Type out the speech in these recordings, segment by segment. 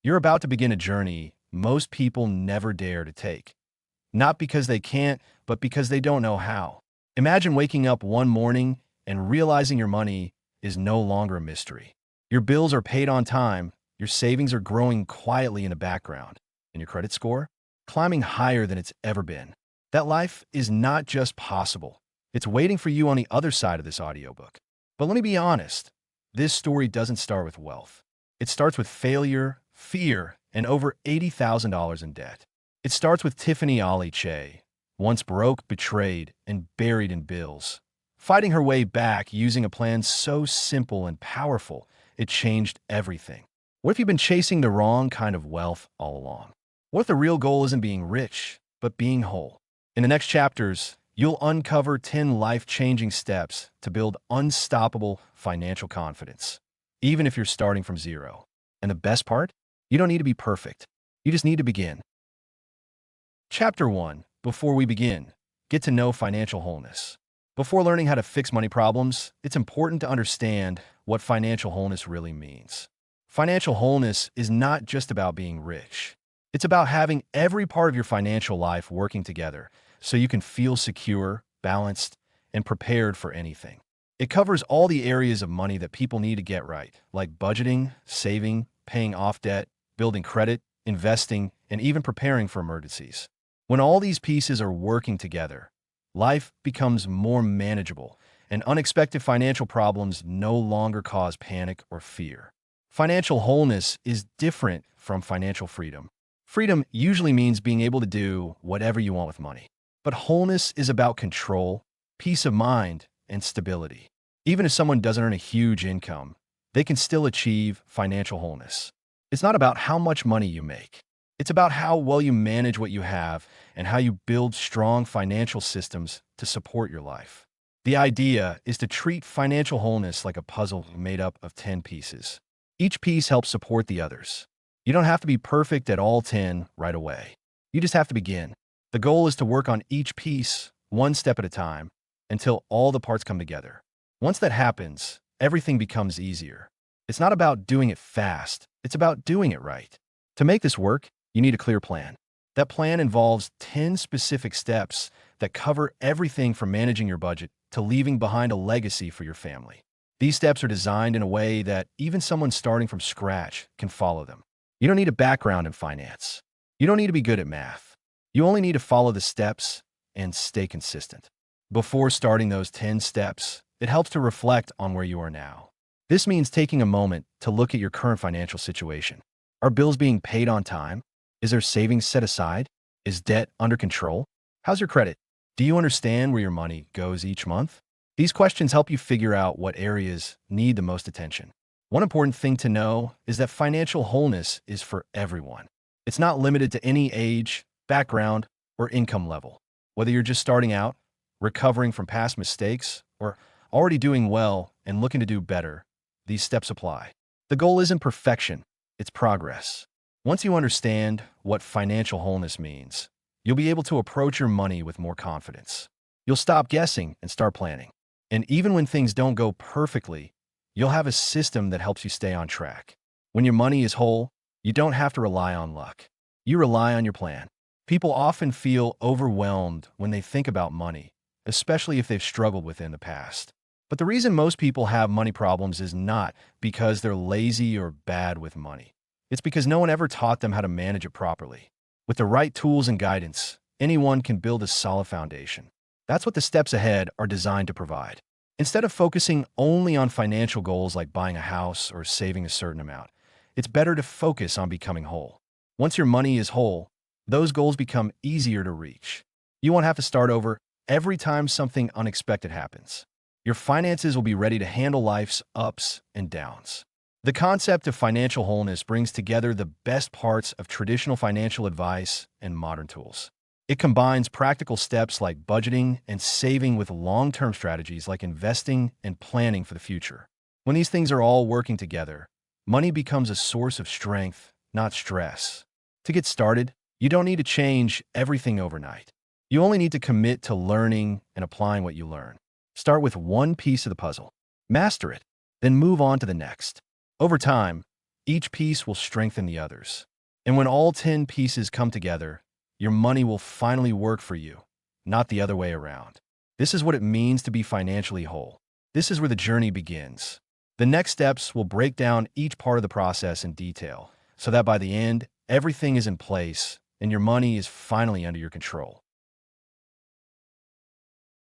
You're about to begin a journey most people never dare to take. Not because they can't, but because they don't know how. Imagine waking up one morning and realizing your money is no longer a mystery. Your bills are paid on time, your savings are growing quietly in the background, and your credit score climbing higher than it's ever been. That life is not just possible, it's waiting for you on the other side of this audiobook. But let me be honest, this story doesn't start with wealth. It starts with failure, fear, and over $80,000 in debt. It starts with Tiffany Aliche, once broke, betrayed, and buried in bills, fighting her way back using a plan so simple and powerful, it changed everything. What if you've been chasing the wrong kind of wealth all along? What if the real goal isn't being rich, but being whole? In the next chapters, you'll uncover 10 life-changing steps to build unstoppable financial confidence, even if you're starting from zero. And the best part? You don't need to be perfect. You just need to begin. Chapter 1. Before we begin, get to know financial wholeness. Before learning how to fix money problems, it's important to understand what financial wholeness really means. Financial wholeness is not just about being rich. It's about having every part of your financial life working together so you can feel secure, balanced, and prepared for anything. It covers all the areas of money that people need to get right, like budgeting, saving, paying off debt, building credit, investing, and even preparing for emergencies. When all these pieces are working together, life becomes more manageable, and unexpected financial problems no longer cause panic or fear. Financial wholeness is different from financial freedom. Freedom usually means being able to do whatever you want with money. But wholeness is about control, peace of mind, and stability. Even if someone doesn't earn a huge income, they can still achieve financial wholeness. It's not about how much money you make. It's about how well you manage what you have and how you build strong financial systems to support your life. The idea is to treat financial wholeness like a puzzle made up of 10 pieces. Each piece helps support the others. You don't have to be perfect at all 10 right away. You just have to begin. The goal is to work on each piece, one step at a time, until all the parts come together. Once that happens, everything becomes easier. It's not about doing it fast, it's about doing it right. To make this work, you need a clear plan. That plan involves 10 specific steps that cover everything from managing your budget to leaving behind a legacy for your family. These steps are designed in a way that even someone starting from scratch can follow them. You don't need a background in finance. You don't need to be good at math. You only need to follow the steps and stay consistent. Before starting those 10 steps, it helps to reflect on where you are now. This means taking a moment to look at your current financial situation. Are bills being paid on time? Is there savings set aside? Is debt under control? How's your credit? Do you understand where your money goes each month? These questions help you figure out what areas need the most attention. One important thing to know is that financial wholeness is for everyone. It's not limited to any age, background, or income level. Whether you're just starting out, recovering from past mistakes, or already doing well and looking to do better, these steps apply. The goal isn't perfection, it's progress. Once you understand what financial wholeness means, you'll be able to approach your money with more confidence. You'll stop guessing and start planning. And even when things don't go perfectly, you'll have a system that helps you stay on track. When your money is whole, you don't have to rely on luck. You rely on your plan. People often feel overwhelmed when they think about money, especially if they've struggled with it in the past. But the reason most people have money problems is not because they're lazy or bad with money. It's because no one ever taught them how to manage it properly. With the right tools and guidance, anyone can build a solid foundation. That's what the steps ahead are designed to provide. Instead of focusing only on financial goals like buying a house or saving a certain amount, it's better to focus on becoming whole. Once your money is whole, those goals become easier to reach. You won't have to start over every time something unexpected happens. Your finances will be ready to handle life's ups and downs. The concept of financial wholeness brings together the best parts of traditional financial advice and modern tools. It combines practical steps like budgeting and saving with long-term strategies like investing and planning for the future. When these things are all working together, money becomes a source of strength, not stress. To get started, you don't need to change everything overnight. You only need to commit to learning and applying what you learn. Start with one piece of the puzzle. Master it, then move on to the next. Over time, Each piece will strengthen the others. And when all 10 pieces come together, your money will finally work for you, not the other way around. This is what it means to be financially whole. This is where the journey begins. The next steps will break down each part of the process in detail, so that by the end, everything is in place and your money is finally under your control.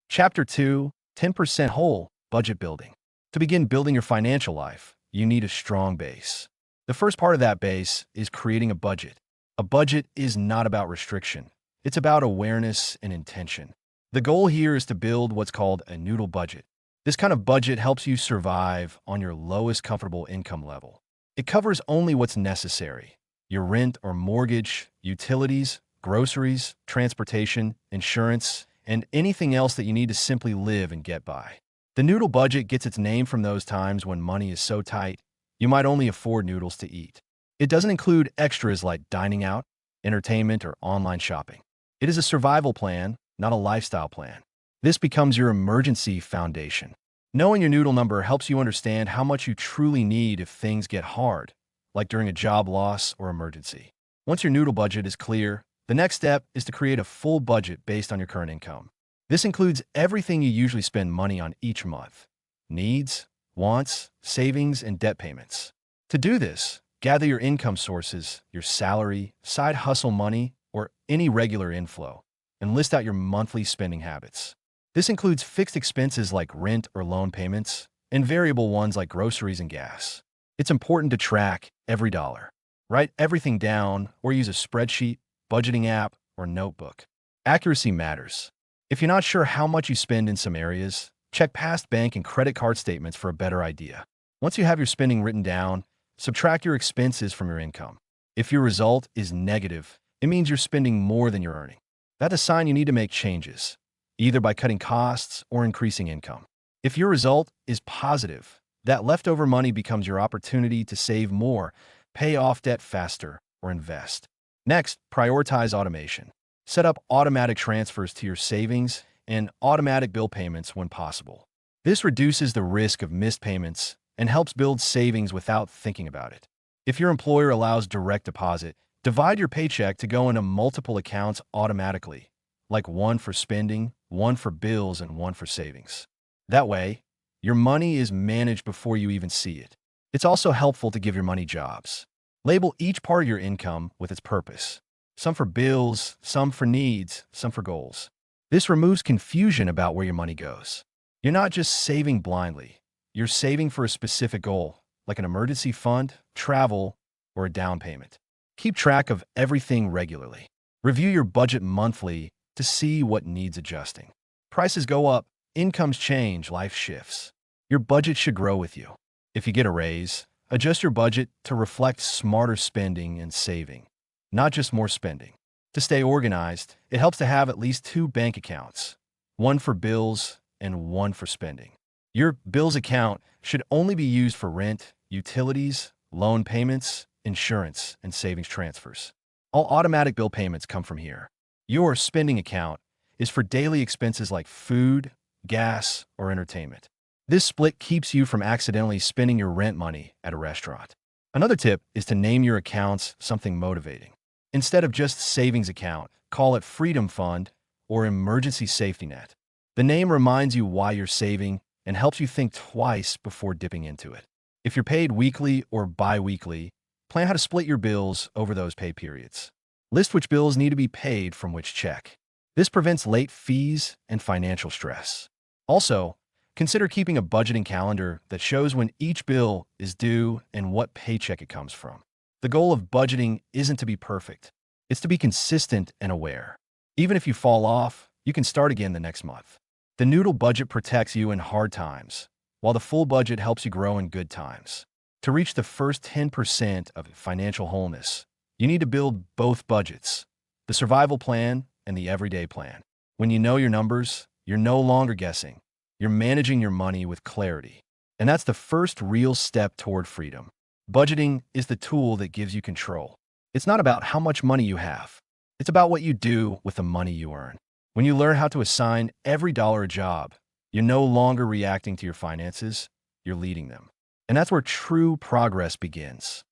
Chapter 2, 10% Whole, Budget Building. To begin building your financial life, you need a strong base. The first part of that base is creating a budget. A budget is not about restriction. It's about awareness and intention. The goal here is to build what's called a noodle budget. This kind of budget helps you survive on your lowest comfortable income level. It covers only what's necessary: your rent or mortgage, utilities, groceries, transportation, insurance, and anything else that you need to simply live and get by. The noodle budget gets its name from those times when money is so tight, you might only afford noodles to eat. It doesn't include extras like dining out, entertainment, or online shopping. It is a survival plan, not a lifestyle plan. This becomes your emergency foundation. Knowing your noodle number helps you understand how much you truly need if things get hard, like during a job loss or emergency. Once your noodle budget is clear, the next step is to create a full budget based on your current income. This includes everything you usually spend money on each month: needs, wants, savings, and debt payments. To do this, gather your income sources, your salary, side hustle money, or any regular inflow, and list out your monthly spending habits. This includes fixed expenses like rent or loan payments, and variable ones like groceries and gas. It's important to track every dollar. Write everything down or use a spreadsheet, budgeting app, or notebook. Accuracy matters. If you're not sure how much you spend in some areas, check past bank and credit card statements for a better idea. Once you have your spending written down, subtract your expenses from your income. If your result is negative, it means you're spending more than you're earning. That's a sign you need to make changes, either by cutting costs or increasing income. If your result is positive, that leftover money becomes your opportunity to save more, pay off debt faster, or invest. Next, prioritize automation. Set up automatic transfers to your savings and automatic bill payments when possible. This reduces the risk of missed payments and helps build savings without thinking about it. If your employer allows direct deposit, divide your paycheck to go into multiple accounts automatically, like one for spending, one for bills, and one for savings. That way, your money is managed before you even see it. It's also helpful to give your money jobs. Label each part of your income with its purpose. Some for bills, some for needs, some for goals. This removes confusion about where your money goes. You're not just saving blindly. You're saving for a specific goal, like an emergency fund, travel, or a down payment. Keep track of everything regularly. Review your budget monthly to see what needs adjusting. Prices go up, incomes change, life shifts. Your budget should grow with you. If you get a raise, adjust your budget to reflect smarter spending and saving, not just more spending. To stay organized, it helps to have at least 2 bank accounts, one for bills and one for spending. Your bills account should only be used for rent, utilities, loan payments, insurance, and savings transfers. All automatic bill payments come from here. Your spending account is for daily expenses like food, gas, or entertainment. This split keeps you from accidentally spending your rent money at a restaurant. Another tip is to name your accounts something motivating. Instead of just savings account, call it Freedom Fund or Emergency Safety Net. The name reminds you why you're saving and helps you think twice before dipping into it. If you're paid weekly or bi-weekly, plan how to split your bills over those pay periods. List which bills need to be paid from which check. This prevents late fees and financial stress. Also, consider keeping a budgeting calendar that shows when each bill is due and what paycheck it comes from. The goal of budgeting isn't to be perfect. It's to be consistent and aware. Even if you fall off, you can start again the next month. The noodle budget protects you in hard times, while the full budget helps you grow in good times. To reach the first 10% of financial wholeness, you need to build both budgets, the survival plan and the everyday plan. When you know your numbers, you're no longer guessing. You're managing your money with clarity. And that's the first real step toward freedom. Budgeting is the tool that gives you control. It's not about how much money you have. It's about what you do with the money you earn. When you learn how to assign every dollar a job, you're no longer reacting to your finances, you're leading them. And that's where true progress begins.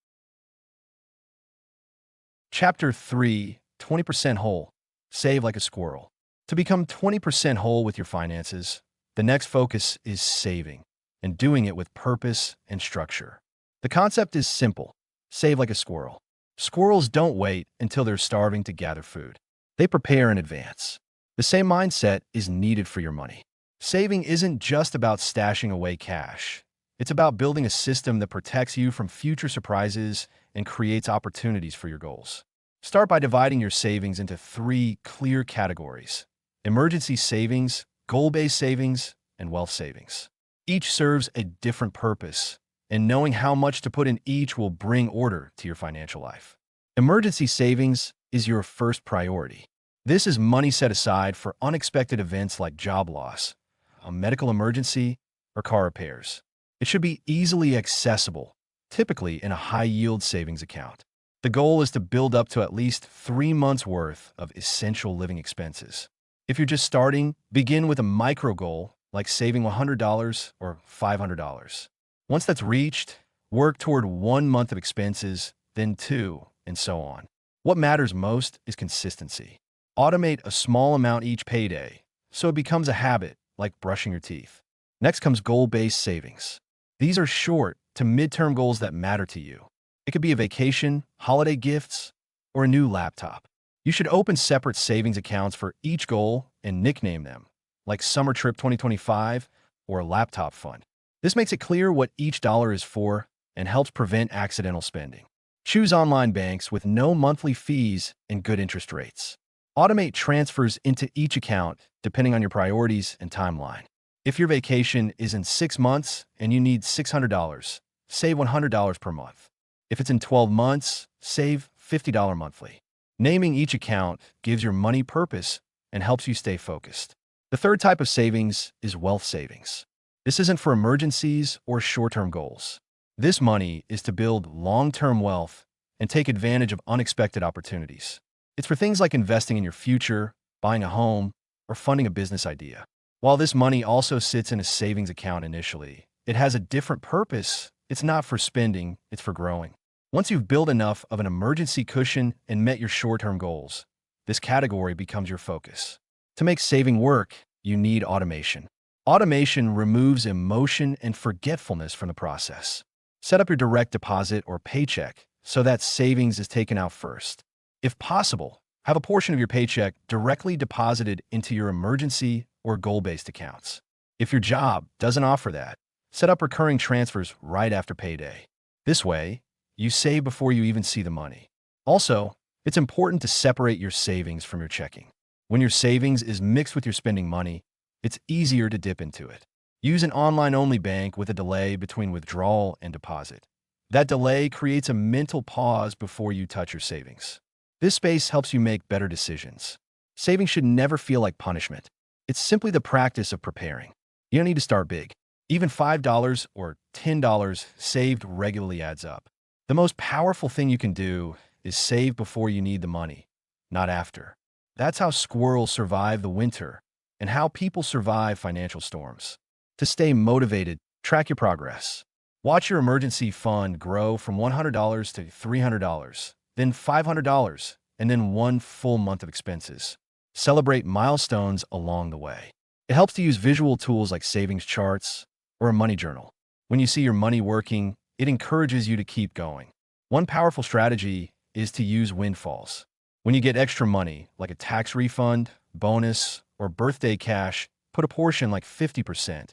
Chapter 3, 20% Whole. Save like a squirrel. To become 20% whole with your finances, the next focus is saving, and doing it with purpose and structure. The concept is simple. Save like a squirrel. Squirrels don't wait until they're starving to gather food. They prepare in advance. The same mindset is needed for your money. Saving isn't just about stashing away cash. It's about building a system that protects you from future surprises and creates opportunities for your goals. Start by dividing your savings into 3 clear categories: emergency savings, goal-based savings, and wealth savings. Each serves a different purpose, and knowing how much to put in each will bring order to your financial life. Emergency savings is your first priority. This is money set aside for unexpected events like job loss, a medical emergency, or car repairs. It should be easily accessible, typically in a high-yield savings account. The goal is to build up to at least 3 months' worth of essential living expenses. If you're just starting, begin with a micro goal, like saving $100 or $500. Once that's reached, work toward 1 month of expenses, then 2, and so on. What matters most is consistency. Automate a small amount each payday, so it becomes a habit, like brushing your teeth. Next comes goal-based savings. These are short to mid-term goals that matter to you. It could be a vacation, holiday gifts, or a new laptop. You should open separate savings accounts for each goal and nickname them, like Summer Trip 2025 or a laptop fund. This makes it clear what each dollar is for and helps prevent accidental spending. Choose online banks with no monthly fees and good interest rates. Automate transfers into each account depending on your priorities and timeline. If your vacation is in 6 months and you need $600, save $100 per month. If it's in 12 months, save $50 monthly. Naming each account gives your money purpose and helps you stay focused. The third type of savings is wealth savings. This isn't for emergencies or short-term goals. This money is to build long-term wealth and take advantage of unexpected opportunities. It's for things like investing in your future, buying a home, or funding a business idea. While this money also sits in a savings account initially, it has a different purpose. It's not for spending, it's for growing. Once you've built enough of an emergency cushion and met your short-term goals, this category becomes your focus. To make saving work, you need automation. Automation removes emotion and forgetfulness from the process. Set up your direct deposit or paycheck so that savings is taken out first. If possible, have a portion of your paycheck directly deposited into your emergency or goal-based accounts. If your job doesn't offer that, set up recurring transfers right after payday. This way, you save before you even see the money. Also, it's important to separate your savings from your checking. When your savings is mixed with your spending money, it's easier to dip into it. Use an online-only bank with a delay between withdrawal and deposit. That delay creates a mental pause before you touch your savings. This space helps you make better decisions. Saving should never feel like punishment. It's simply the practice of preparing. You don't need to start big. Even $5 or $10 saved regularly adds up. The most powerful thing you can do is save before you need the money, not after. That's how squirrels survive the winter and how people survive financial storms. To stay motivated, track your progress. Watch your emergency fund grow from $100 to $300, then $500, and then 1 full month of expenses. Celebrate milestones along the way. It helps to use visual tools like savings charts or a money journal. When you see your money working, it encourages you to keep going. One powerful strategy is to use windfalls. When you get extra money, like a tax refund, bonus, or birthday cash, put a portion like 50%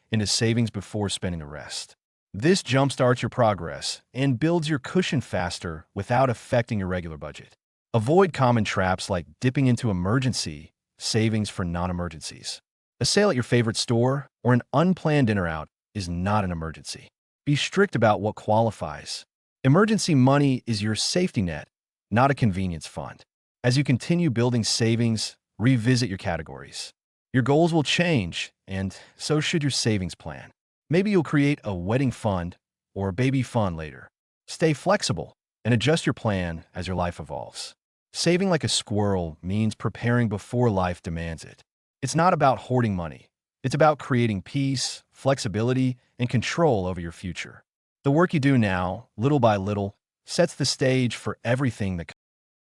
into savings before spending the rest. This jumpstarts your progress and builds your cushion faster without affecting your regular budget. Avoid common traps like dipping into emergency savings for non-emergencies. A sale at your favorite store or an unplanned dinner out is not an emergency. Be strict about what qualifies. Emergency money is your safety net, not a convenience fund. As you continue building savings, revisit your categories. Your goals will change, and so should your savings plan. Maybe you'll create a wedding fund or a baby fund later. Stay flexible and adjust your plan as your life evolves. Saving like a squirrel means preparing before life demands it. It's not about hoarding money. It's about creating peace, flexibility, and control over your future. The work you do now, little by little, sets the stage for everything that comes.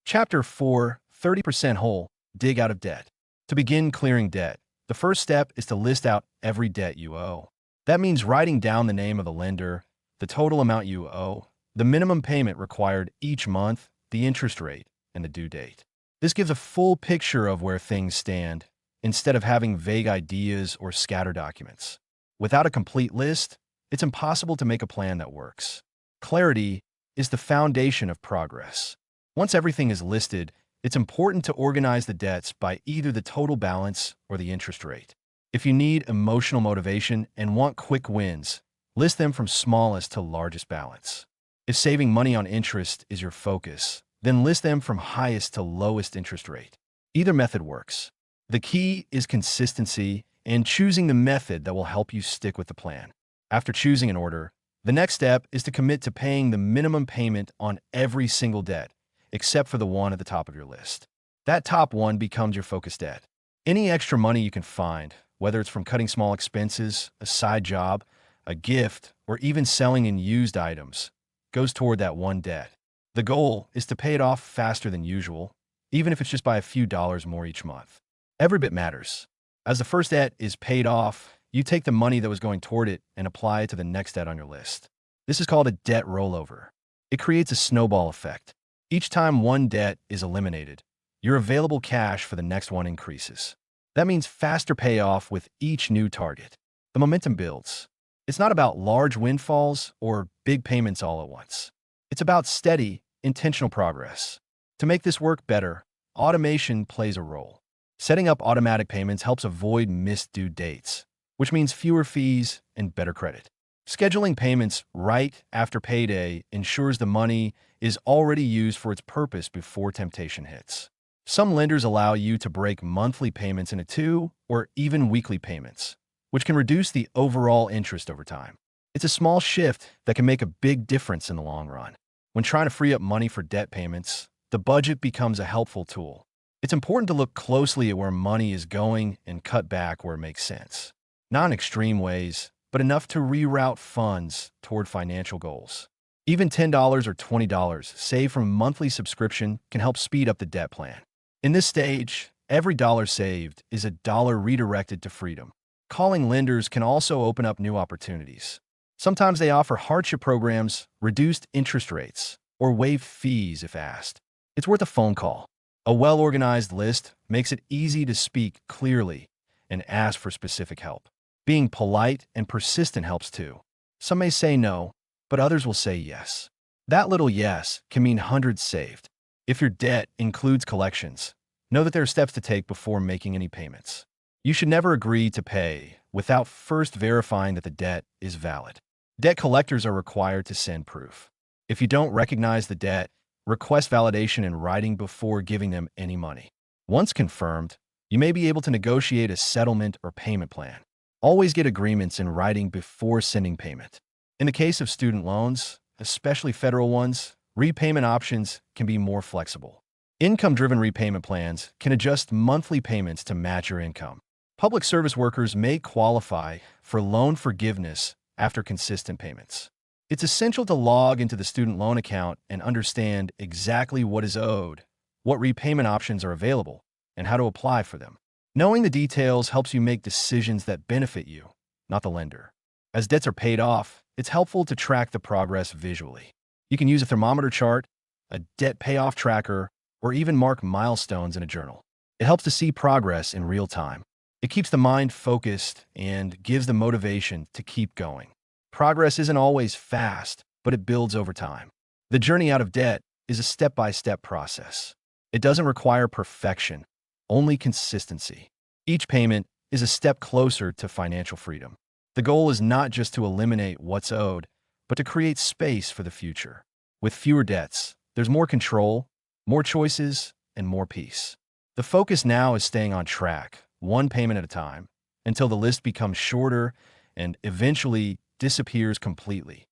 Chapter 4, 30% Whole, Dig Out of Debt. To begin clearing debt, the first step is to list out every debt you owe. That means writing down the name of the lender, the total amount you owe, the minimum payment required each month, the interest rate, and the due date. This gives a full picture of where things stand, instead of having vague ideas or scattered documents. Without a complete list, it's impossible to make a plan that works. Clarity is the foundation of progress. Once everything is listed, it's important to organize the debts by either the total balance or the interest rate. If you need emotional motivation and want quick wins, list them from smallest to largest balance. If saving money on interest is your focus, then list them from highest to lowest interest rate. Either method works. The key is consistency and choosing the method that will help you stick with the plan. After choosing an order, the next step is to commit to paying the minimum payment on every single debt, except for the one at the top of your list. That top one becomes your focus debt. Any extra money you can find, whether it's from cutting small expenses, a side job, a gift, or even selling in used items, goes toward that one debt. The goal is to pay it off faster than usual, even if it's just by a few dollars more each month. Every bit matters. As the first debt is paid off, you take the money that was going toward it and apply it to the next debt on your list. This is called a debt rollover. It creates a snowball effect. Each time one debt is eliminated, your available cash for the next one increases. That means faster payoff with each new target. The momentum builds. It's not about large windfalls or big payments all at once. It's about steady, intentional progress. To make this work better, automation plays a role. Setting up automatic payments helps avoid missed due dates, which means fewer fees and better credit. Scheduling payments right after payday ensures the money is already used for its purpose before temptation hits. Some lenders allow you to break monthly payments into 2 or even weekly payments, which can reduce the overall interest over time. It's a small shift that can make a big difference in the long run. When trying to free up money for debt payments, the budget becomes a helpful tool. It's important to look closely at where money is going and cut back where it makes sense. Not in extreme ways, but enough to reroute funds toward financial goals. Even $10 or $20 saved from a monthly subscription can help speed up the debt plan. In this stage, every dollar saved is a dollar redirected to freedom. Calling lenders can also open up new opportunities. Sometimes they offer hardship programs, reduced interest rates, or waive fees if asked. It's worth a phone call. A well-organized list makes it easy to speak clearly and ask for specific help. Being polite and persistent helps too. Some may say no, but others will say yes. That little yes can mean hundreds saved. If your debt includes collections, know that there are steps to take before making any payments. You should never agree to pay without first verifying that the debt is valid. Debt collectors are required to send proof. If you don't recognize the debt, request validation in writing before giving them any money. Once confirmed, you may be able to negotiate a settlement or payment plan. Always get agreements in writing before sending payment. In the case of student loans, especially federal ones, repayment options can be more flexible. Income-driven repayment plans can adjust monthly payments to match your income. Public service workers may qualify for loan forgiveness after consistent payments. It's essential to log into the student loan account and understand exactly what is owed, what repayment options are available, and how to apply for them. Knowing the details helps you make decisions that benefit you, not the lender. As debts are paid off, it's helpful to track the progress visually. You can use a thermometer chart, a debt payoff tracker, or even mark milestones in a journal. It helps to see progress in real time. It keeps the mind focused and gives the motivation to keep going. Progress isn't always fast, but it builds over time. The journey out of debt is a step-by-step process. It doesn't require perfection, only consistency. Each payment is a step closer to financial freedom. The goal is not just to eliminate what's owed, but to create space for the future. With fewer debts, there's more control, more choices, and more peace. The focus now is staying on track, one payment at a time, until the list becomes shorter and eventually disappears completely.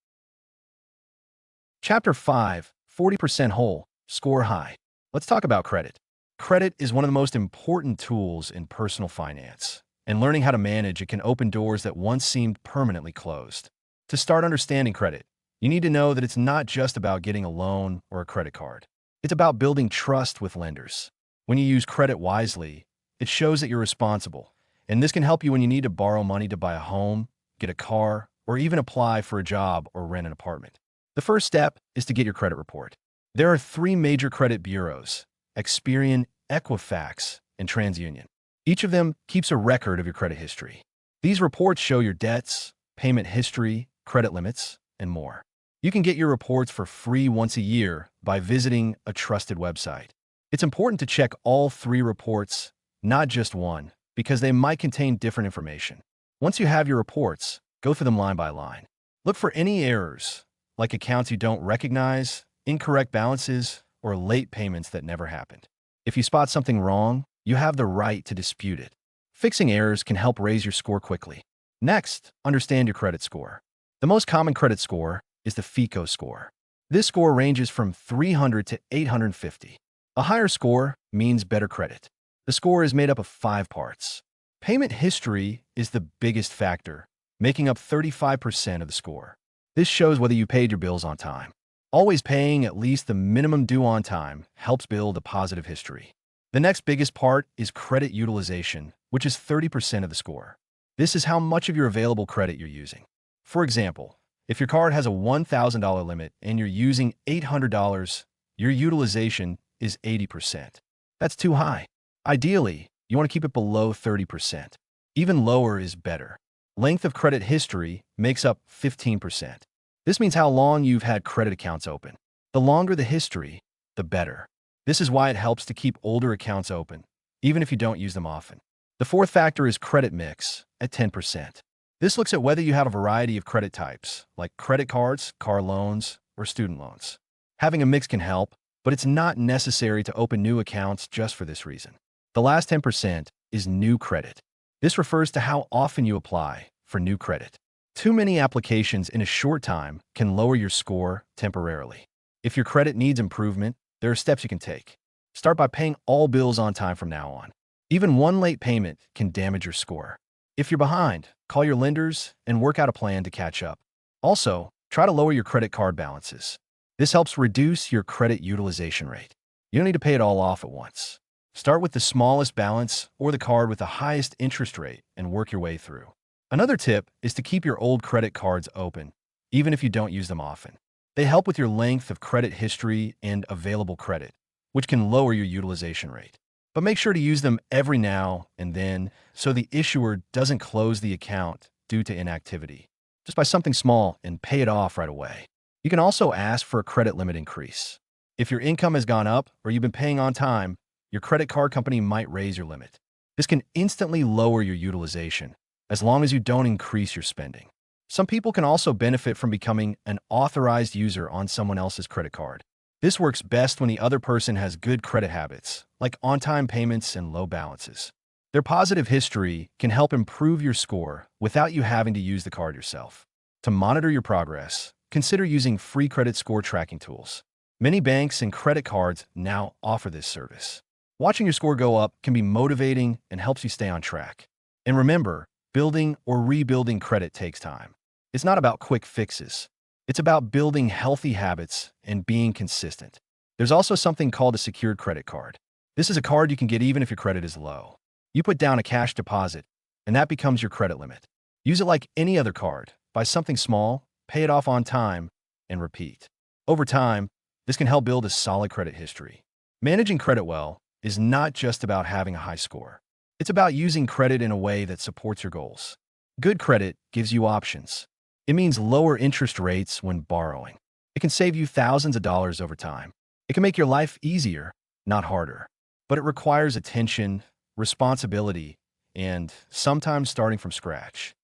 Chapter 5, 40% Whole, Score High. Let's talk about credit. Credit is one of the most important tools in personal finance, and learning how to manage it can open doors that once seemed permanently closed. To start understanding credit, you need to know that it's not just about getting a loan or a credit card. It's about building trust with lenders. When you use credit wisely, it shows that you're responsible, and this can help you when you need to borrow money to buy a home, get a car, or even apply for a job or rent an apartment. The first step is to get your credit report. There are three major credit bureaus: Experian, Equifax, and TransUnion. Each of them keeps a record of your credit history. These reports show your debts, payment history, credit limits, and more. You can get your reports for free once a year by visiting a trusted website. It's important to check all three reports, not just one, because they might contain different information. Once you have your reports, go through them line by line. Look for any errors, like accounts you don't recognize, incorrect balances, or late payments that never happened. If you spot something wrong, you have the right to dispute it. Fixing errors can help raise your score quickly. Next, understand your credit score. The most common credit score is the FICO score. This score ranges from 300 to 850. A higher score means better credit. The score is made up of 5 parts. Payment history is the biggest factor, making up 35% of the score. This shows whether you paid your bills on time. Always paying at least the minimum due on time helps build a positive history. The next biggest part is credit utilization, which is 30% of the score. This is how much of your available credit you're using. For example, if your card has a $1,000 limit and you're using $800, your utilization is 80%. That's too high. Ideally, you want to keep it below 30%. Even lower is better. Length of credit history makes up 15%. This means how long you've had credit accounts open. The longer the history, the better. This is why it helps to keep older accounts open, even if you don't use them often. The fourth factor is credit mix at 10%. This looks at whether you have a variety of credit types, like credit cards, car loans, or student loans. Having a mix can help, but it's not necessary to open new accounts just for this reason. The last 10% is new credit. This refers to how often you apply for new credit. Too many applications in a short time can lower your score temporarily. If your credit needs improvement, there are steps you can take. Start by paying all bills on time from now on. Even one late payment can damage your score. If you're behind, call your lenders and work out a plan to catch up. Also, try to lower your credit card balances. This helps reduce your credit utilization rate. You don't need to pay it all off at once. Start with the smallest balance or the card with the highest interest rate and work your way through. Another tip is to keep your old credit cards open, even if you don't use them often. They help with your length of credit history and available credit, which can lower your utilization rate. But make sure to use them every now and then so the issuer doesn't close the account due to inactivity. Just buy something small and pay it off right away. You can also ask for a credit limit increase. If your income has gone up or you've been paying on time, your credit card company might raise your limit. This can instantly lower your utilization, as long as you don't increase your spending. Some people can also benefit from becoming an authorized user on someone else's credit card. This works best when the other person has good credit habits, like on-time payments and low balances. Their positive history can help improve your score without you having to use the card yourself. To monitor your progress, consider using free credit score tracking tools. Many banks and credit cards now offer this service. Watching your score go up can be motivating and helps you stay on track. And remember, building or rebuilding credit takes time. It's not about quick fixes. It's about building healthy habits and being consistent. There's also something called a secured credit card. This is a card you can get even if your credit is low. You put down a cash deposit, and that becomes your credit limit. Use it like any other card. Buy something small, pay it off on time, and repeat. Over time, this can help build a solid credit history. Managing credit well is not just about having a high score. It's about using credit in a way that supports your goals. Good credit gives you options. It means lower interest rates when borrowing. It can save you thousands of dollars over time. It can make your life easier, not harder. But it requires attention, responsibility, and sometimes starting from scratch.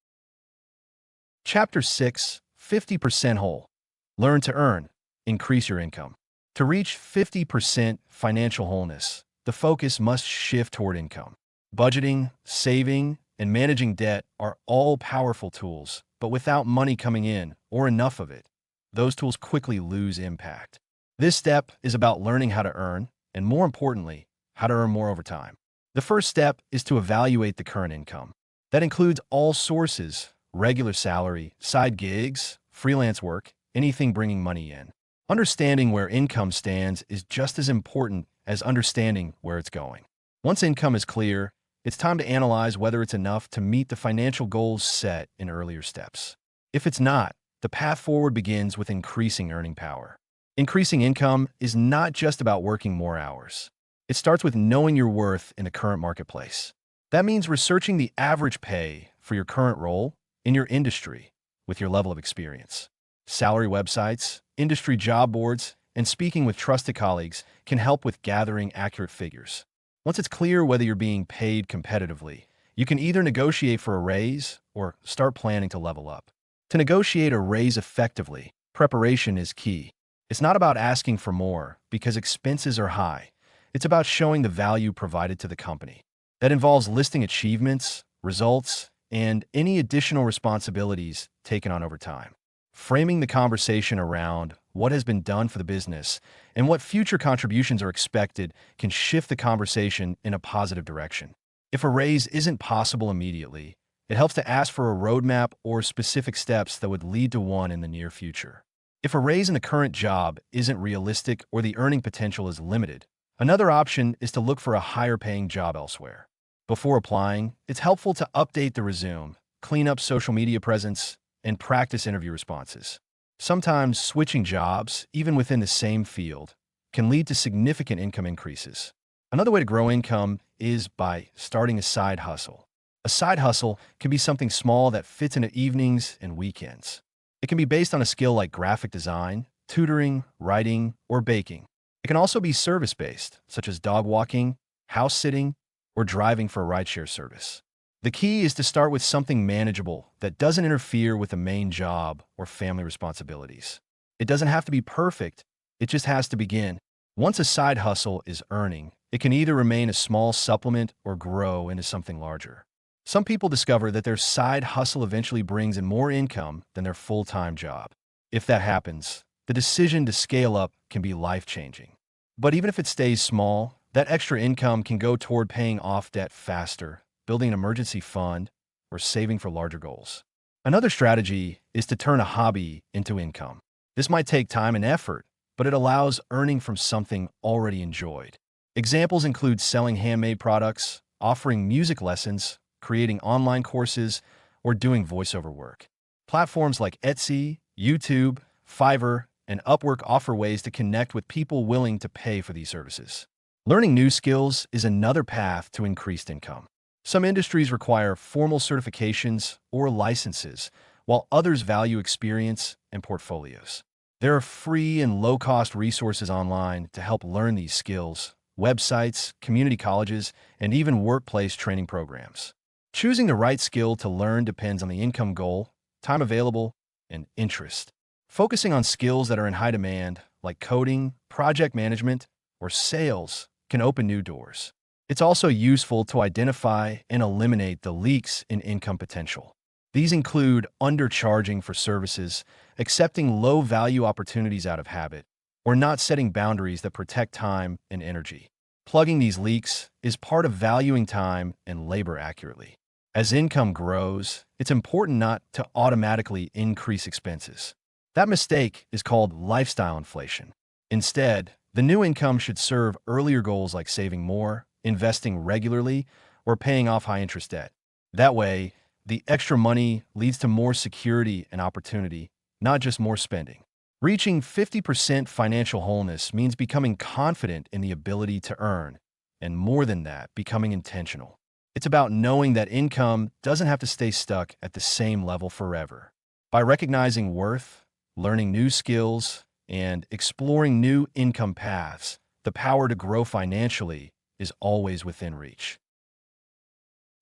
Chapter 6, 50% Whole. Learn to earn. Increase your income. To reach 50% financial wholeness, the focus must shift toward income. Budgeting, saving, and managing debt are all powerful tools, but without money coming in, or enough of it, those tools quickly lose impact. This step is about learning how to earn, and more importantly, how to earn more over time. The first step is to evaluate the current income. That includes all sources: regular salary, side gigs, freelance work, anything bringing money in. Understanding where income stands is just as important as understanding where it's going. Once income is clear, it's time to analyze whether it's enough to meet the financial goals set in earlier steps. If it's not, the path forward begins with increasing earning power. Increasing income is not just about working more hours. It starts with knowing your worth in the current marketplace. That means researching the average pay for your current role in your industry with your level of experience. Salary websites, industry job boards, and speaking with trusted colleagues can help with gathering accurate figures. Once it's clear whether you're being paid competitively, you can either negotiate for a raise or start planning to level up. To negotiate a raise effectively, preparation is key. It's not about asking for more because expenses are high. It's about showing the value provided to the company. That involves listing achievements, results, and any additional responsibilities taken on over time. Framing the conversation around what has been done for the business and what future contributions are expected can shift the conversation in a positive direction. If a raise isn't possible immediately, it helps to ask for a roadmap or specific steps that would lead to one in the near future. If a raise in the current job isn't realistic or the earning potential is limited, another option is to look for a higher-paying job elsewhere. Before applying, it's helpful to update the resume, clean up social media presence, and practice interview responses. Sometimes switching jobs, even within the same field, can lead to significant income increases. Another way to grow income is by starting a side hustle. A side hustle can be something small that fits into evenings and weekends. It can be based on a skill like graphic design, tutoring, writing, or baking. It can also be service-based, such as dog walking, house sitting, or driving for a rideshare service. The key is to start with something manageable that doesn't interfere with the main job or family responsibilities. It doesn't have to be perfect, it just has to begin. Once a side hustle is earning, it can either remain a small supplement or grow into something larger. Some people discover that their side hustle eventually brings in more income than their full-time job. If that happens, the decision to scale up can be life-changing. But even if it stays small, that extra income can go toward paying off debt faster, building an emergency fund, or saving for larger goals. Another strategy is to turn a hobby into income. This might take time and effort, but it allows earning from something already enjoyed. Examples include selling handmade products, offering music lessons, creating online courses, or doing voiceover work. Platforms like Etsy, YouTube, Fiverr, and Upwork offer ways to connect with people willing to pay for these services. Learning new skills is another path to increased income. Some industries require formal certifications or licenses, while others value experience and portfolios. There are free and low-cost resources online to help learn these skills, websites, community colleges, and even workplace training programs. Choosing the right skill to learn depends on the income goal, time available, and interest. Focusing on skills that are in high demand, like coding, project management, or sales, can open new doors. It's also useful to identify and eliminate the leaks in income potential. These include undercharging for services, accepting low-value opportunities out of habit, or not setting boundaries that protect time and energy. Plugging these leaks is part of valuing time and labor accurately. As income grows, it's important not to automatically increase expenses. That mistake is called lifestyle inflation. Instead, the new income should serve earlier goals like saving more, investing regularly, or paying off high-interest debt. That way, the extra money leads to more security and opportunity, not just more spending. Reaching 50% financial wholeness means becoming confident in the ability to earn, and more than that, becoming intentional. It's about knowing that income doesn't have to stay stuck at the same level forever. By recognizing worth, learning new skills, and exploring new income paths, the power to grow financially is always within reach.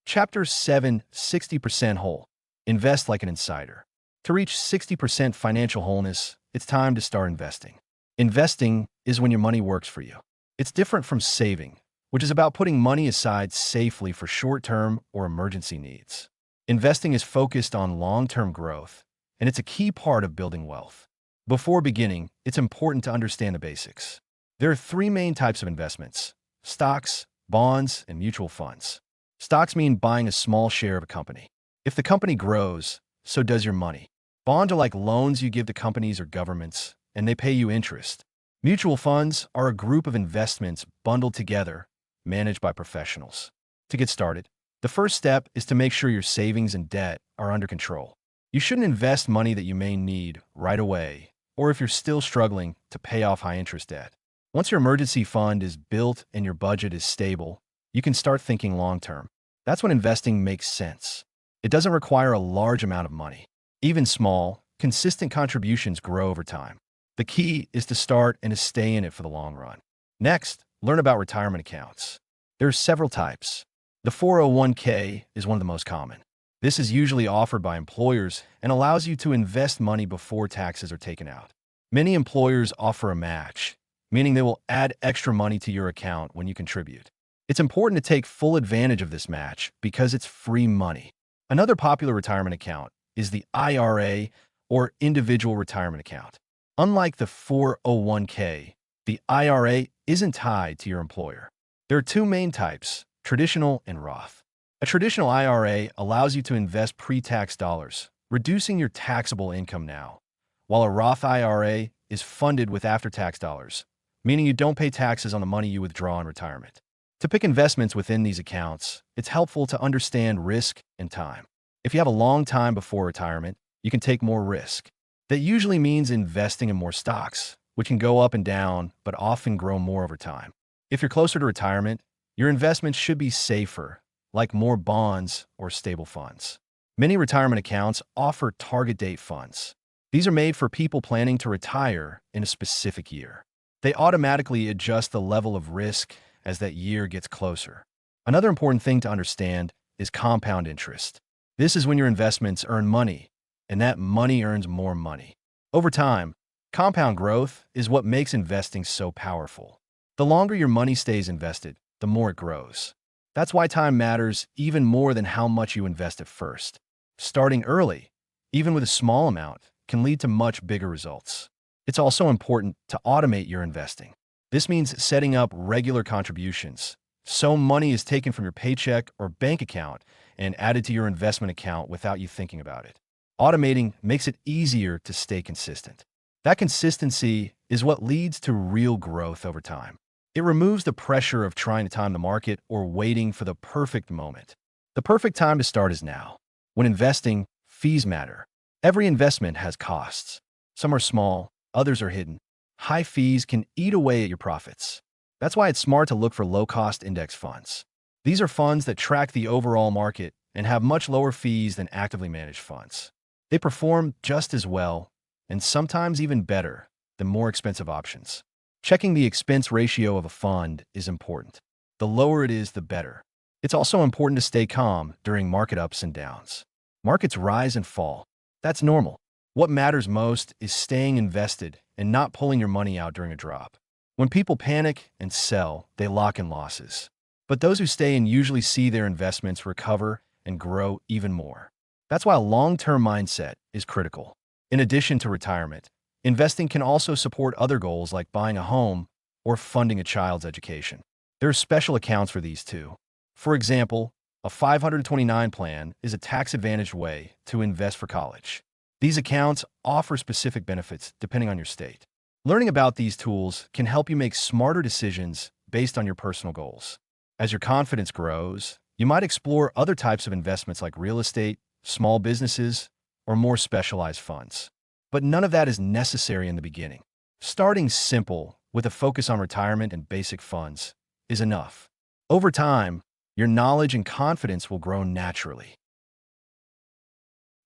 Chapter 7, 60% Whole. Invest like an insider. To reach 60% financial wholeness, it's time to start investing. Investing is when your money works for you. It's different from saving, which is about putting money aside safely for short-term or emergency needs. Investing is focused on long-term growth, and it's a key part of building wealth. Before beginning, it's important to understand the basics. There are three main types of investments: stocks, bonds, and mutual funds. Stocks mean buying a small share of a company. If the company grows, so does your money. Bonds are like loans you give to companies or governments. and they pay you interest. Mutual funds are a group of investments bundled together, managed by professionals. To get started, the first step is to make sure your savings and debt are under control. You shouldn't invest money that you may need right away, or if you're still struggling to pay off high-interest debt. Once your emergency fund is built and your budget is stable, you can start thinking long-term. That's when investing makes sense. It doesn't require a large amount of money. Even small, consistent contributions grow over time. The key is to start and to stay in it for the long run. Next, learn about retirement accounts. There are several types. The 401k is one of the most common. This is usually offered by employers and allows you to invest money before taxes are taken out. Many employers offer a match, meaning they will add extra money to your account when you contribute. It's important to take full advantage of this match because it's free money. Another popular retirement account is the IRA, or individual retirement account. Unlike the 401k, the IRA isn't tied to your employer. There are two main types, traditional and Roth. A traditional IRA allows you to invest pre-tax dollars, reducing your taxable income now, while a Roth IRA is funded with after-tax dollars, meaning you don't pay taxes on the money you withdraw in retirement. To pick investments within these accounts, it's helpful to understand risk and time. If you have a long time before retirement, you can take more risk. That usually means investing in more stocks, which can go up and down, but often grow more over time. If you're closer to retirement, your investments should be safer, like more bonds or stable funds. Many retirement accounts offer target date funds. These are made for people planning to retire in a specific year. They automatically adjust the level of risk as that year gets closer. Another important thing to understand is compound interest. This is when your investments earn money, and that money earns more money. Over time, compound growth is what makes investing so powerful. The longer your money stays invested, the more it grows. That's why time matters even more than how much you invest at first. Starting early, even with a small amount, can lead to much bigger results. It's also important to automate your investing. This means setting up regular contributions, so money is taken from your paycheck or bank account and added to your investment account without you thinking about it. Automating makes it easier to stay consistent. That consistency is what leads to real growth over time. It removes the pressure of trying to time the market or waiting for the perfect moment. The perfect time to start is now. When investing, fees matter. Every investment has costs. Some are small, others are hidden. High fees can eat away at your profits. That's why it's smart to look for low-cost index funds. These are funds that track the overall market and have much lower fees than actively managed funds. They perform just as well, and sometimes even better, than more expensive options. Checking the expense ratio of a fund is important. The lower it is, the better. It's also important to stay calm during market ups and downs. Markets rise and fall. That's normal. What matters most is staying invested and not pulling your money out during a drop. When people panic and sell, they lock in losses. But those who stay in usually see their investments recover and grow even more. That's why a long-term mindset is critical. In addition to retirement, investing can also support other goals like buying a home or funding a child's education. There are special accounts for these too. For example, a 529 plan is a tax-advantaged way to invest for college. These accounts offer specific benefits depending on your state. Learning about these tools can help you make smarter decisions based on your personal goals. As your confidence grows, you might explore other types of investments like real estate, small businesses, or more specialized funds. But none of that is necessary in the beginning. Starting simple with a focus on retirement and basic funds is enough. Over time, your knowledge and confidence will grow naturally.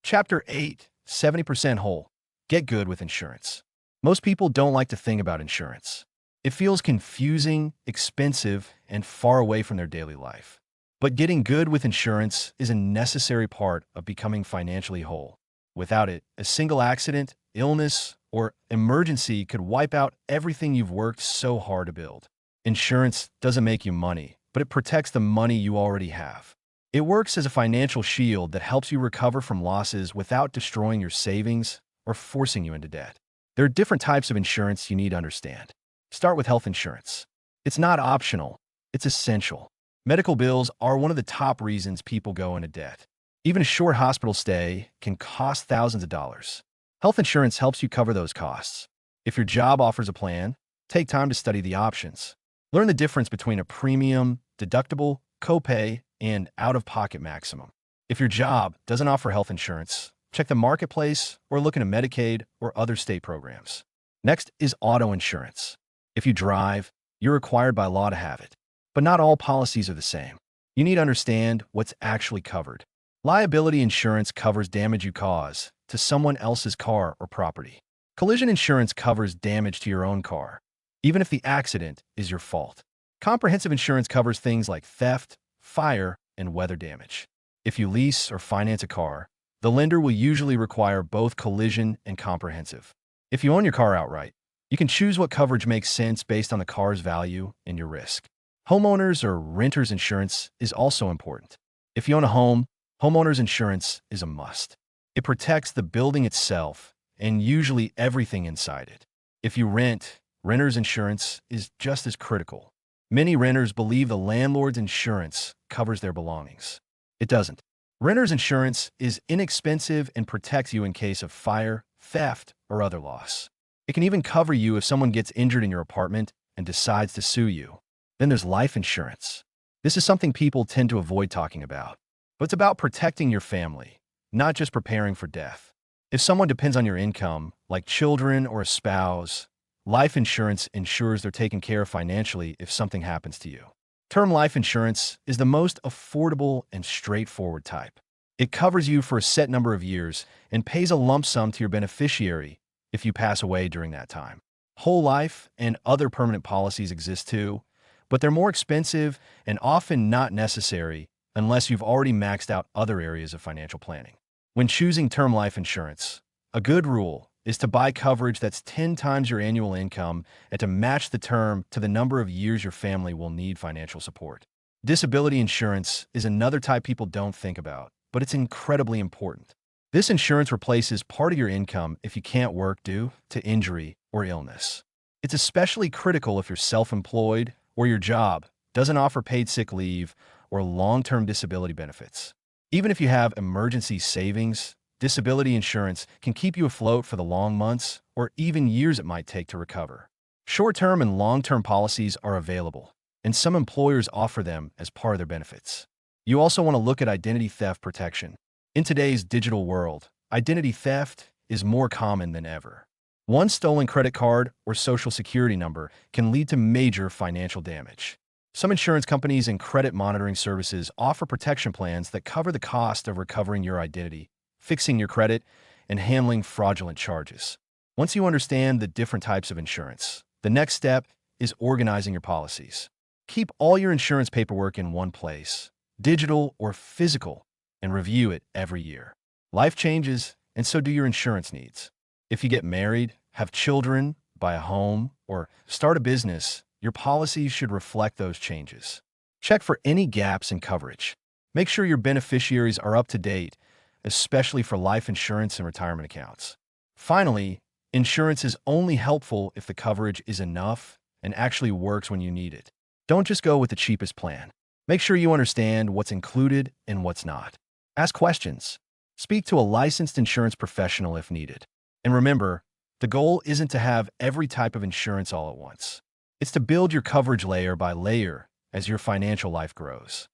Chapter 8, 70% Whole. Get good with insurance. Most people don't like to think about insurance. It feels confusing, expensive, and far away from their daily life. But getting good with insurance is a necessary part of becoming financially whole. Without it, a single accident, illness, or emergency could wipe out everything you've worked so hard to build. Insurance doesn't make you money, but it protects the money you already have. It works as a financial shield that helps you recover from losses without destroying your savings or forcing you into debt. There are different types of insurance you need to understand. Start with health insurance. It's not optional, it's essential. Medical bills are one of the top reasons people go into debt. Even a short hospital stay can cost thousands of dollars. Health insurance helps you cover those costs. If your job offers a plan, take time to study the options. Learn the difference between a premium, deductible, copay, and out-of-pocket maximum. If your job doesn't offer health insurance, check the marketplace or look into Medicaid or other state programs. Next is auto insurance. If you drive, you're required by law to have it. But not all policies are the same. You need to understand what's actually covered. Liability insurance covers damage you cause to someone else's car or property. Collision insurance covers damage to your own car, even if the accident is your fault. Comprehensive insurance covers things like theft, fire, and weather damage. If you lease or finance a car, the lender will usually require both collision and comprehensive. If you own your car outright, you can choose what coverage makes sense based on the car's value and your risk. Homeowners or renters insurance is also important. If you own a home, homeowners insurance is a must. It protects the building itself and usually everything inside it. If you rent, renters insurance is just as critical. Many renters believe the landlord's insurance covers their belongings. It doesn't. Renters insurance is inexpensive and protects you in case of fire, theft, or other loss. It can even cover you if someone gets injured in your apartment and decides to sue you. Then there's life insurance. This is something people tend to avoid talking about, but it's about protecting your family, not just preparing for death. If someone depends on your income, like children or a spouse, life insurance ensures they're taken care of financially if something happens to you. Term life insurance is the most affordable and straightforward type. It covers you for a set number of years and pays a lump sum to your beneficiary if you pass away during that time. Whole life and other permanent policies exist too, but they're more expensive and often not necessary unless you've already maxed out other areas of financial planning. When choosing term life insurance, a good rule is to buy coverage that's 10 times your annual income and to match the term to the number of years your family will need financial support. Disability insurance is another type people don't think about, but it's incredibly important. This insurance replaces part of your income if you can't work due to injury or illness. It's especially critical if you're self-employed or your job doesn't offer paid sick leave or long-term disability benefits. Even if you have emergency savings, disability insurance can keep you afloat for the long months or even years it might take to recover. Short-term and long-term policies are available, and some employers offer them as part of their benefits. You also want to look at identity theft protection. In today's digital world, identity theft is more common than ever. One stolen credit card or social security number can lead to major financial damage. Some insurance companies and credit monitoring services offer protection plans that cover the cost of recovering your identity, fixing your credit, and handling fraudulent charges. Once you understand the different types of insurance, the next step is organizing your policies. Keep all your insurance paperwork in one place, digital or physical, and review it every year. Life changes, and so do your insurance needs. If you get married, have children, buy a home, or start a business, your policies should reflect those changes. Check for any gaps in coverage. Make sure your beneficiaries are up to date, especially for life insurance and retirement accounts. Finally, insurance is only helpful if the coverage is enough and actually works when you need it. Don't just go with the cheapest plan. Make sure you understand what's included and what's not. Ask questions. Speak to a licensed insurance professional if needed. And remember, the goal isn't to have every type of insurance all at once. It's to build your coverage layer by layer as your financial life grows.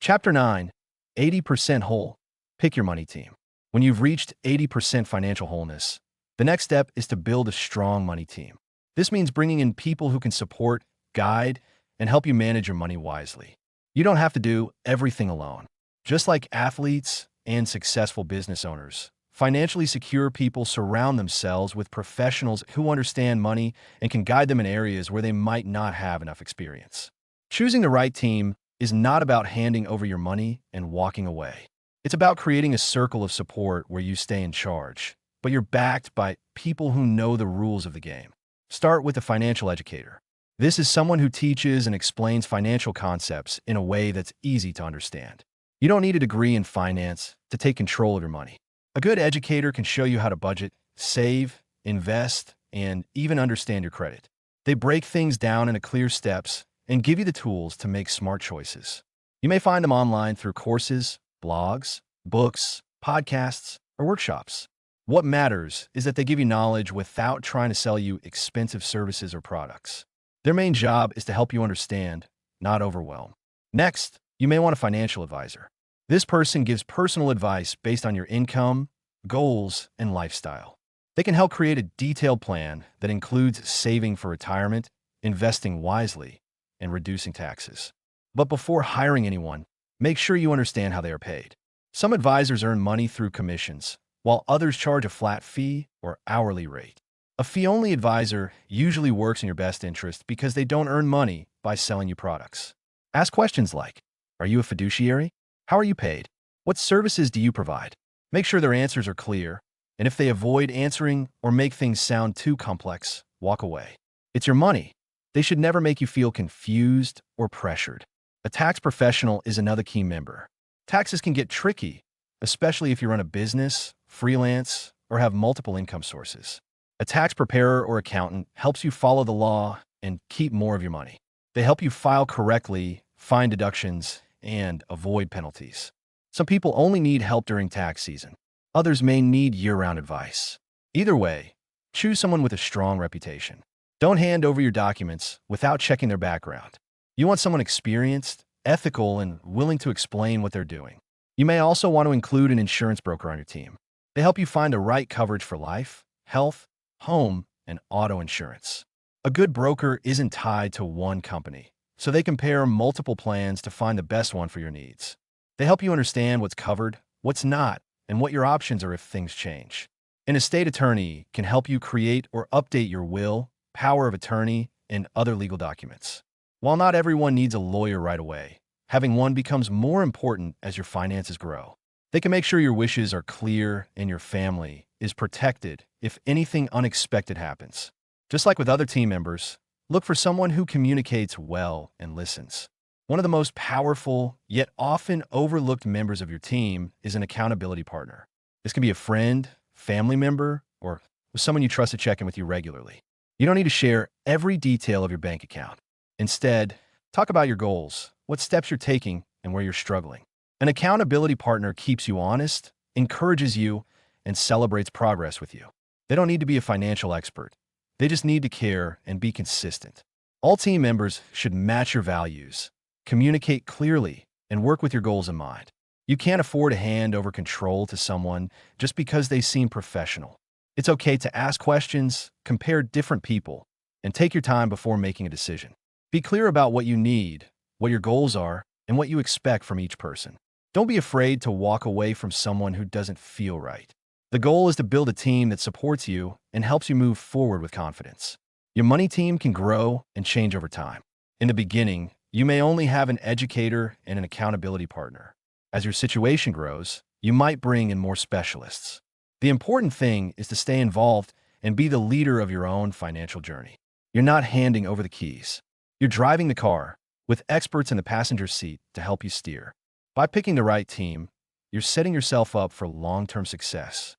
Chapter 9, 80% Whole. Pick your money team. When you've reached 80% financial wholeness, the next step is to build a strong money team. This means bringing in people who can support, guide, and help you manage your money wisely. You don't have to do everything alone. Just like athletes and successful business owners, financially secure people surround themselves with professionals who understand money and can guide them in areas where they might not have enough experience. Choosing the right team is not about handing over your money and walking away. It's about creating a circle of support where you stay in charge, but you're backed by people who know the rules of the game. Start with a financial educator. This is someone who teaches and explains financial concepts in a way that's easy to understand. You don't need a degree in finance to take control of your money. A good educator can show you how to budget, save, invest, and even understand your credit. They break things down into clear steps and give you the tools to make smart choices. You may find them online through courses, blogs, books, podcasts, or workshops. What matters is that they give you knowledge without trying to sell you expensive services or products. Their main job is to help you understand, not overwhelm. Next, you may want a financial advisor. This person gives personal advice based on your income, goals, and lifestyle. They can help create a detailed plan that includes saving for retirement, investing wisely, and reducing taxes. But before hiring anyone, make sure you understand how they are paid. Some advisors earn money through commissions, while others charge a flat fee or hourly rate. A fee-only advisor usually works in your best interest because they don't earn money by selling you products. Ask questions like, are you a fiduciary? How are you paid? What services do you provide? Make sure their answers are clear, and if they avoid answering or make things sound too complex, walk away. It's your money. They should never make you feel confused or pressured. A tax professional is another key member. Taxes can get tricky, especially if you run a business, freelance, or have multiple income sources. A tax preparer or accountant helps you follow the law and keep more of your money. They help you file correctly, find deductions, and avoid penalties. Some people only need help during tax season. Others may need year-round advice. Either way, choose someone with a strong reputation. Don't hand over your documents without checking their background. You want someone experienced, ethical, and willing to explain what they're doing. You may also want to include an insurance broker on your team. They help you find the right coverage for life, health, home, and auto insurance. A good broker isn't tied to one company, so they compare multiple plans to find the best one for your needs. They help you understand what's covered, what's not, and what your options are if things change. An estate attorney can help you create or update your will, power of attorney, and other legal documents. While not everyone needs a lawyer right away, having one becomes more important as your finances grow. They can make sure your wishes are clear and your family is protected if anything unexpected happens. Just like with other team members, look for someone who communicates well and listens. One of the most powerful, yet often overlooked members of your team is an accountability partner. This can be a friend, family member, or someone you trust to check in with you regularly. You don't need to share every detail of your bank account. Instead, talk about your goals, what steps you're taking, and where you're struggling. An accountability partner keeps you honest, encourages you, and celebrates progress with you. They don't need to be a financial expert. They just need to care and be consistent. All team members should match your values, communicate clearly, and work with your goals in mind. You can't afford to hand over control to someone just because they seem professional. It's okay to ask questions, compare different people, and take your time before making a decision. Be clear about what you need, what your goals are, and what you expect from each person. Don't be afraid to walk away from someone who doesn't feel right. The goal is to build a team that supports you and helps you move forward with confidence. Your money team can grow and change over time. In the beginning, you may only have an educator and an accountability partner. As your situation grows, you might bring in more specialists. The important thing is to stay involved and be the leader of your own financial journey. You're not handing over the keys. You're driving the car with experts in the passenger seat to help you steer. By picking the right team, you're setting yourself up for long-term success.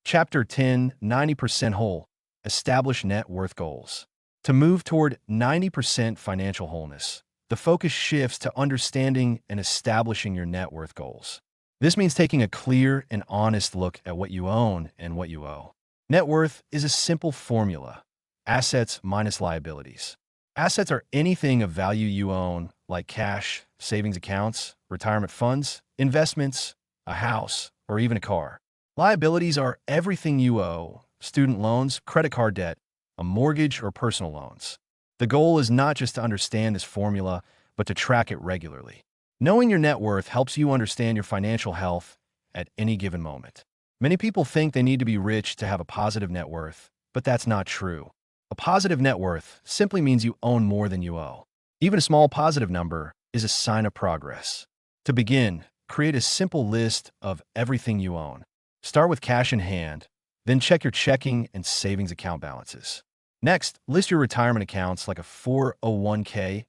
Chapter 10, 90% Whole. Establish net worth goals. To move toward 90% financial wholeness, the focus shifts to understanding and establishing your net worth goals. This means taking a clear and honest look at what you own and what you owe. Net worth is a simple formula: assets minus liabilities. Assets are anything of value you own, like cash, savings accounts, retirement funds, investments, a house, or even a car. Liabilities are everything you owe: student loans, credit card debt, a mortgage, or personal loans. The goal is not just to understand this formula, but to track it regularly. Knowing your net worth helps you understand your financial health at any given moment. Many people think they need to be rich to have a positive net worth, but that's not true. A positive net worth simply means you own more than you owe. Even a small positive number is a sign of progress. To begin, create a simple list of everything you own. Start with cash in hand, then check your checking and savings account balances. Next, list your retirement accounts like a 401k,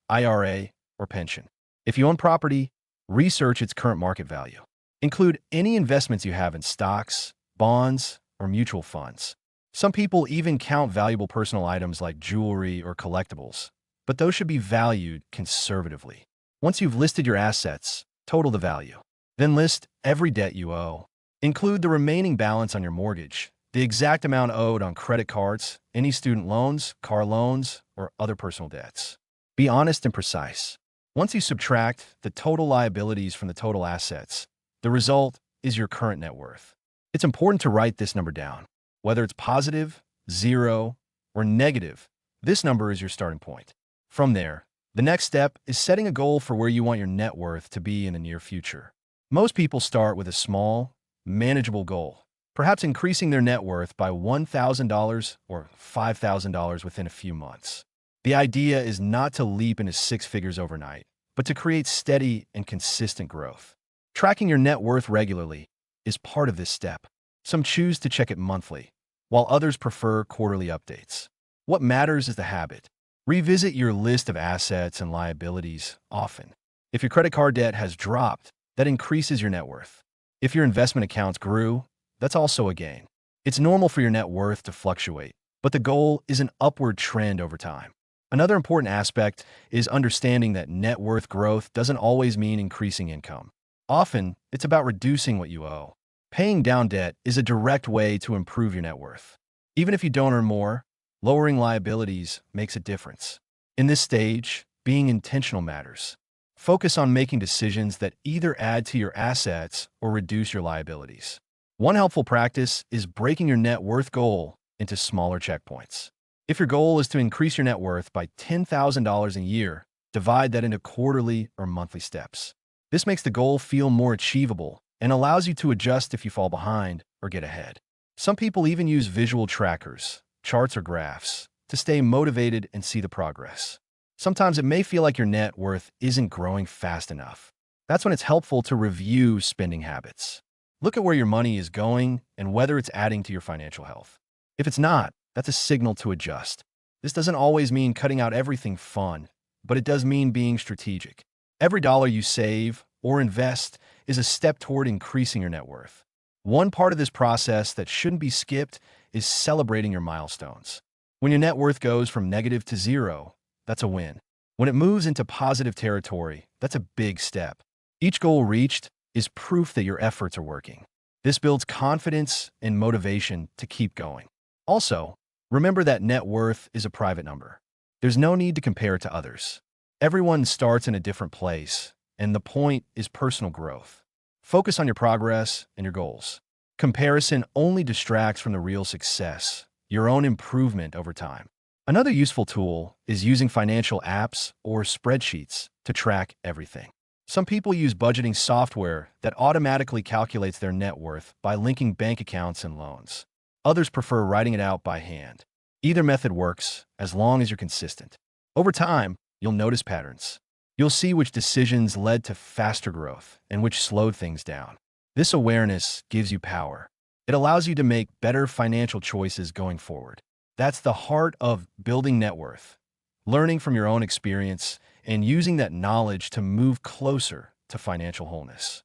IRA, or pension. If you own property, research its current market value. Include any investments you have in stocks, bonds, or mutual funds. Some people even count valuable personal items like jewelry or collectibles, but those should be valued conservatively. Once you've listed your assets, total the value. Then list every debt you owe, Include the remaining balance on your mortgage, the exact amount owed on credit cards, any student loans, car loans, or other personal debts. Be honest and precise. Once you subtract the total liabilities from the total assets, the result is your current net worth. It's important to write this number down. Whether it's positive, zero, or negative, this number is your starting point. From there, the next step is setting a goal for where you want your net worth to be in the near future. Most people start with a small, manageable goal, perhaps increasing their net worth by $1,000 or $5,000 within a few months. The idea is not to leap into six figures overnight, but to create steady and consistent growth. Tracking your net worth regularly is part of this step. Some choose to check it monthly, while others prefer quarterly updates. What matters is the habit. Revisit your list of assets and liabilities often. If your credit card debt has dropped, that increases your net worth. If your investment accounts grew, that's also a gain. It's normal for your net worth to fluctuate, but the goal is an upward trend over time. Another important aspect is understanding that net worth growth doesn't always mean increasing income. Often, it's about reducing what you owe. Paying down debt is a direct way to improve your net worth. Even if you don't earn more, lowering liabilities makes a difference. In this stage, being intentional matters. Focus on making decisions that either add to your assets or reduce your liabilities. One helpful practice is breaking your net worth goal into smaller checkpoints. If your goal is to increase your net worth by $10,000 a year, divide that into quarterly or monthly steps. This makes the goal feel more achievable and allows you to adjust if you fall behind or get ahead. Some people even use visual trackers, charts or graphs, to stay motivated and see the progress. Sometimes it may feel like your net worth isn't growing fast enough. That's when it's helpful to review spending habits. Look at where your money is going and whether it's adding to your financial health. If it's not, that's a signal to adjust. This doesn't always mean cutting out everything fun, but it does mean being strategic. Every dollar you save or invest is a step toward increasing your net worth. One part of this process that shouldn't be skipped is celebrating your milestones. When your net worth goes from negative to zero, that's a win. When it moves into positive territory, that's a big step. Each goal reached is proof that your efforts are working. This builds confidence and motivation to keep going. Also, remember that net worth is a private number. There's no need to compare it to others. Everyone starts in a different place, and the point is personal growth. Focus on your progress and your goals. Comparison only distracts from the real success, your own improvement over time. Another useful tool is using financial apps or spreadsheets to track everything. Some people use budgeting software that automatically calculates their net worth by linking bank accounts and loans. Others prefer writing it out by hand. Either method works as long as you're consistent. Over time, you'll notice patterns. You'll see which decisions led to faster growth and which slowed things down. This awareness gives you power. It allows you to make better financial choices going forward. That's the heart of building net worth, learning from your own experience and using that knowledge to move closer to financial wholeness.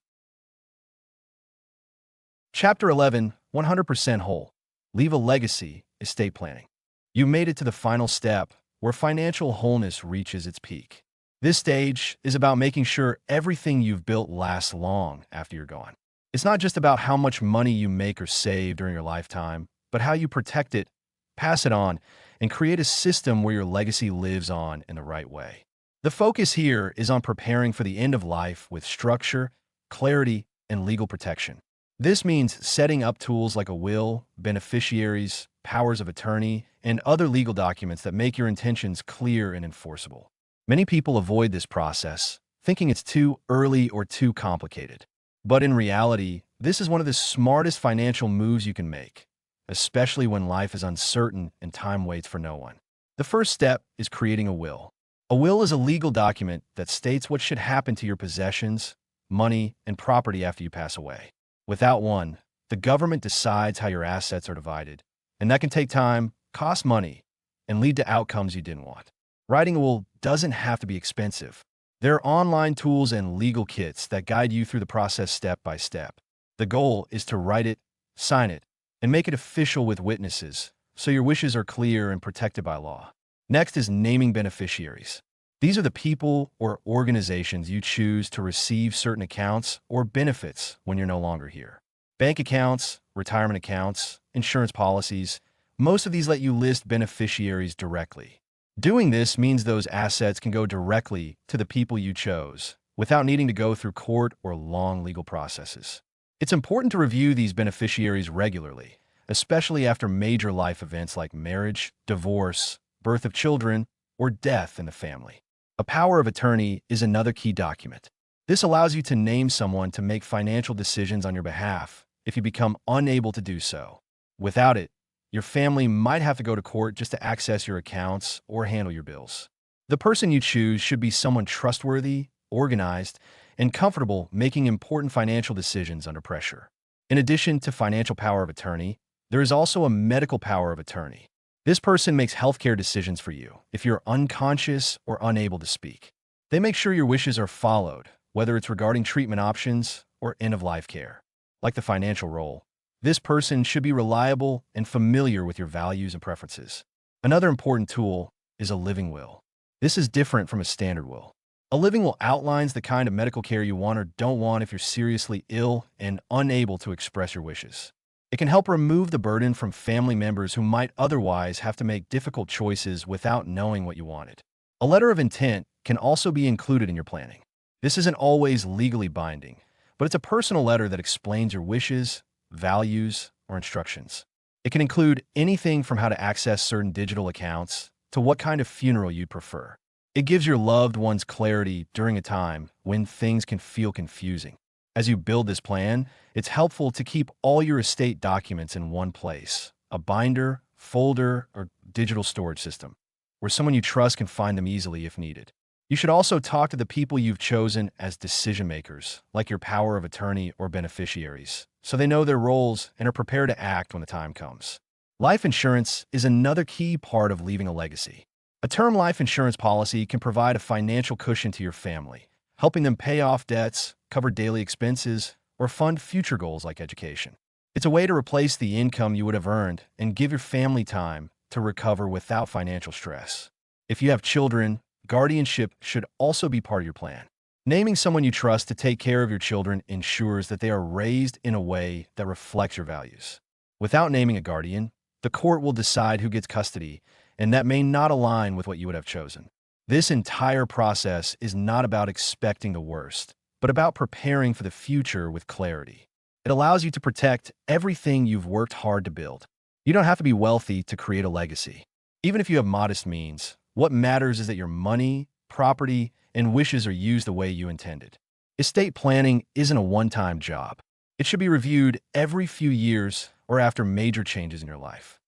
Chapter 11, 100% Whole. Leave a legacy, estate planning. You made it to the final step where financial wholeness reaches its peak. This stage is about making sure everything you've built lasts long after you're gone. It's not just about how much money you make or save during your lifetime, but how you protect it, pass it on, and create a system where your legacy lives on in the right way. The focus here is on preparing for the end of life with structure, clarity, and legal protection. This means setting up tools like a will, beneficiaries, powers of attorney, and other legal documents that make your intentions clear and enforceable. Many people avoid this process, thinking it's too early or too complicated. But in reality, this is one of the smartest financial moves you can make, especially when life is uncertain and time waits for no one. The first step is creating a will. A will is a legal document that states what should happen to your possessions, money, and property after you pass away. Without one, the government decides how your assets are divided, and that can take time, cost money, and lead to outcomes you didn't want. Writing a will doesn't have to be expensive. There are online tools and legal kits that guide you through the process step by step. The goal is to write it, sign it, and make it official with witnesses, so your wishes are clear and protected by law. Next is naming beneficiaries. These are the people or organizations you choose to receive certain accounts or benefits when you're no longer here. Bank accounts, retirement accounts, insurance policies, most of these let you list beneficiaries directly. Doing this means those assets can go directly to the people you chose, without needing to go through court or long legal processes. It's important to review these beneficiaries regularly, especially after major life events like marriage, divorce, birth of children, or death in the family. A power of attorney is another key document. This allows you to name someone to make financial decisions on your behalf if you become unable to do so. Without it, your family might have to go to court just to access your accounts or handle your bills. The person you choose should be someone trustworthy, organized, and comfortable making important financial decisions under pressure. In addition to financial power of attorney, there is also a medical power of attorney. This person makes healthcare decisions for you if you're unconscious or unable to speak. They make sure your wishes are followed, whether it's regarding treatment options or end-of-life care. Like the financial role, this person should be reliable and familiar with your values and preferences. Another important tool is a living will. This is different from a standard will. A living will outlines the kind of medical care you want or don't want if you're seriously ill and unable to express your wishes. It can help remove the burden from family members who might otherwise have to make difficult choices without knowing what you wanted. A letter of intent can also be included in your planning. This isn't always legally binding, but it's a personal letter that explains your wishes, values, or instructions. It can include anything from how to access certain digital accounts to what kind of funeral you'd prefer. It gives your loved ones clarity during a time when things can feel confusing. As you build this plan, it's helpful to keep all your estate documents in one place, a binder, folder, or digital storage system, where someone you trust can find them easily if needed. You should also talk to the people you've chosen as decision makers, like your power of attorney or beneficiaries, so they know their roles and are prepared to act when the time comes. Life insurance is another key part of leaving a legacy. A term life insurance policy can provide a financial cushion to your family, helping them pay off debts, cover daily expenses, or fund future goals like education. It's a way to replace the income you would have earned and give your family time to recover without financial stress. If you have children, guardianship should also be part of your plan. Naming someone you trust to take care of your children ensures that they are raised in a way that reflects your values. Without naming a guardian, the court will decide who gets custody, and that may not align with what you would have chosen. This entire process is not about expecting the worst, but about preparing for the future with clarity. It allows you to protect everything you've worked hard to build. You don't have to be wealthy to create a legacy. Even if you have modest means, what matters is that your money, property, and wishes are used the way you intended. Estate planning isn't a one-time job. It should be reviewed every few years or after major changes in your life.